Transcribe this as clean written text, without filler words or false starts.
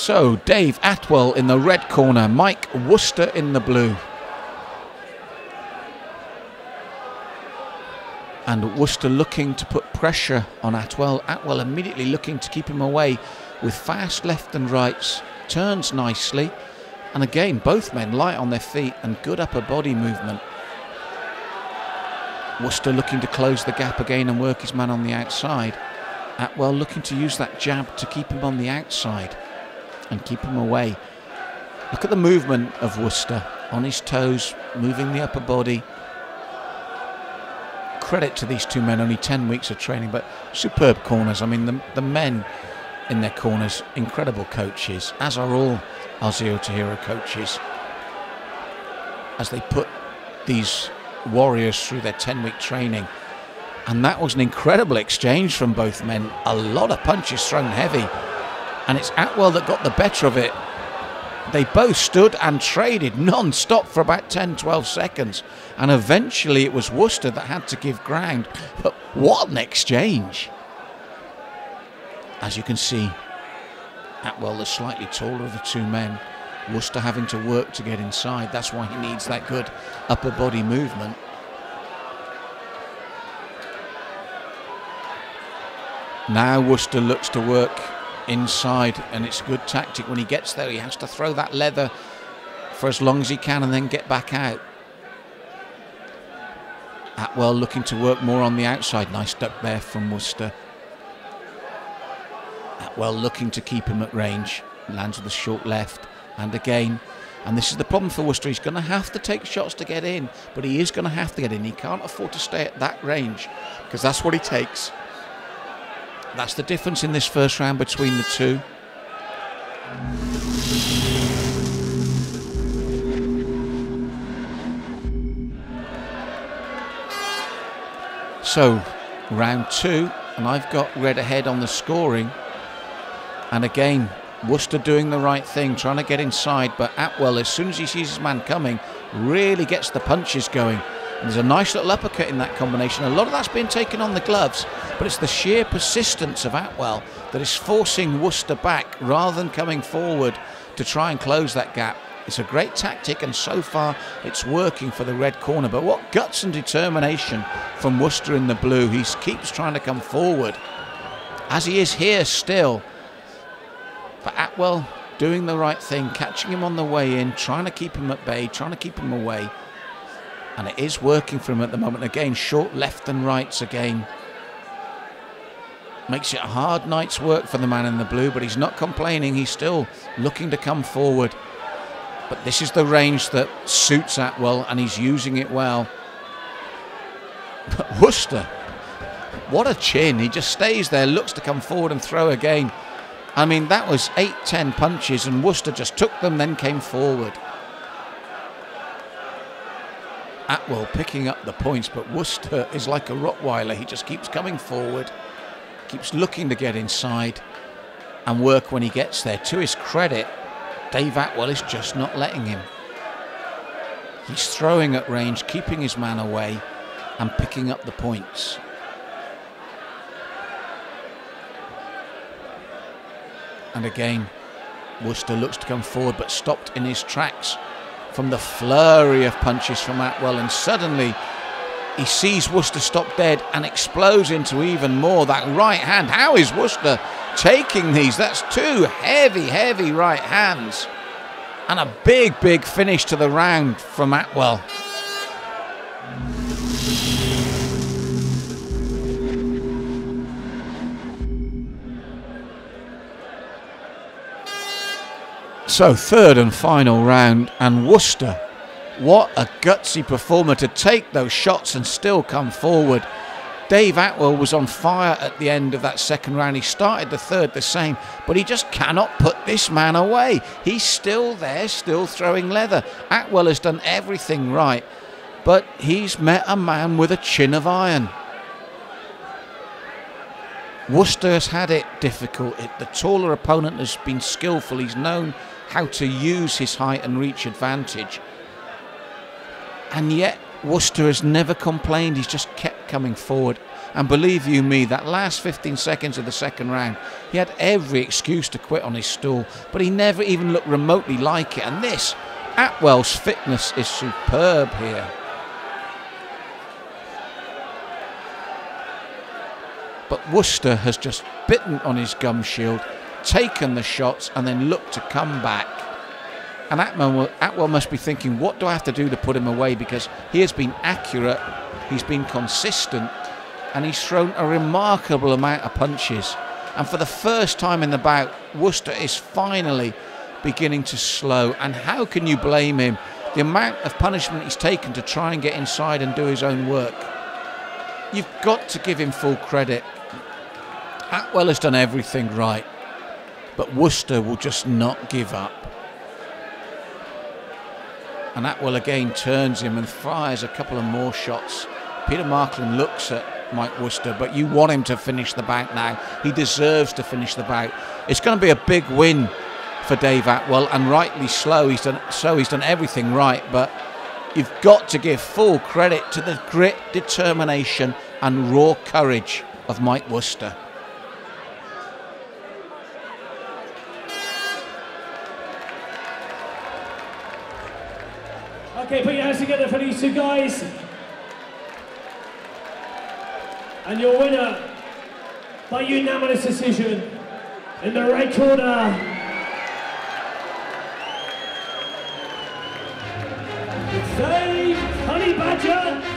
So Dave Atwell in the red corner, Mike Wooster in the blue. And Wooster looking to put pressure on Atwell. Atwell immediately looking to keep him away with fast left and rights. Turns nicely. And again, both men light on their feet and good upper body movement. Wooster looking to close the gap again and work his man on the outside. Atwell looking to use that jab to keep him on the outside and keep him away. Look at the movement of Wooster on his toes, moving the upper body. Credit to these two men, only 10 weeks of training, but superb corners. I mean, the men in their corners, incredible coaches, as are all Aussie Otahira coaches, as they put these warriors through their 10-week training. And that was an incredible exchange from both men. A lot of punches thrown heavy. And it's Atwell that got the better of it. They both stood and traded non-stop for about 10-12 seconds. And eventually it was Wooster that had to give ground. But what an exchange. As you can see, Atwell, the slightly taller of the two men. Wooster having to work to get inside. That's why he needs that good upper body movement. Now Wooster looks to work inside, and it's a good tactic. When he gets there, he has to throw that leather for as long as he can and then get back out. Atwell looking to work more on the outside. Nice duck there from Wooster. Atwell looking to keep him at range. Lands with a short left. And again, and this is the problem for Wooster, he's going to have to take shots to get in, but he is going to have to get in. He can't afford to stay at that range, because that's what he takes. That's the difference in this first round between the two. So, round two, and I've got red ahead on the scoring. And again, Wooster doing the right thing, trying to get inside, but Atwell, as soon as he sees his man coming, really gets the punches going. And there's a nice little uppercut in that combination. A lot of that's been taken on the gloves, but it's the sheer persistence of Atwell that is forcing Wooster back rather than coming forward to try and close that gap. It's a great tactic, and so far it's working for the red corner. But what guts and determination from Wooster in the blue. He keeps trying to come forward, as he is here still. But Atwell doing the right thing, catching him on the way in, trying to keep him at bay, trying to keep him away. And it is working for him at the moment. Again, short left and rights again. Makes it a hard night's work for the man in the blue, but he's not complaining. He's still looking to come forward. But this is the range that suits Atwell, and he's using it well. But Wooster, what a chin. He just stays there, looks to come forward and throw again. I mean, that was 8-10 punches, and Wooster just took them, then came forward. Atwell picking up the points, but Wooster is like a Rottweiler. He just keeps coming forward, keeps looking to get inside and work when he gets there. To his credit, Dave Atwell is just not letting him. He's throwing at range, keeping his man away and picking up the points. And again, Wooster looks to come forward, but stopped in his tracks from the flurry of punches from Atwell, and suddenly he sees Wooster stop dead and explodes into even more. That right hand, how is Wooster taking these? That's two heavy, heavy right hands. And a big, big finish to the round from Atwell. So, third and final round, and Wooster, what a gutsy performer to take those shots and still come forward. Dave Atwell was on fire at the end of that second round. He started the third the same, but he just cannot put this man away. He's still there, still throwing leather. Atwell has done everything right, but he's met a man with a chin of iron. Wooster has had it difficult. The taller opponent has been skillful. He's known how to use his height and reach advantage. And yet Wooster has never complained. He's just kept coming forward. And believe you me, that last 15 seconds of the second round, he had every excuse to quit on his stool, but he never even looked remotely like it. And this, Atwell's fitness is superb here. But Wooster has just bitten on his gum shield, taken the shots, and then looked to come back. And Atwell must be thinking, what do I have to do to put him away? Because he has been accurate, he's been consistent, and he's thrown a remarkable amount of punches. And for the first time in the bout, Wooster is finally beginning to slow. And how can you blame him? The amount of punishment he's taken to try and get inside and do his own work. You've got to give him full credit. Atwell has done everything right, but Wooster will just not give up. And Atwell again turns him and fires a couple of more shots. Peter Marklin looks at Mike Wooster, but you want him to finish the bout now. He deserves to finish the bout. It's going to be a big win for Dave Atwell, and rightly so. He's done everything right, but you've got to give full credit to the grit, determination, and raw courage of Mike Wooster. Okay, put your hands together for these two guys. And your winner, by unanimous decision, in the red corner, Dave Honey Badger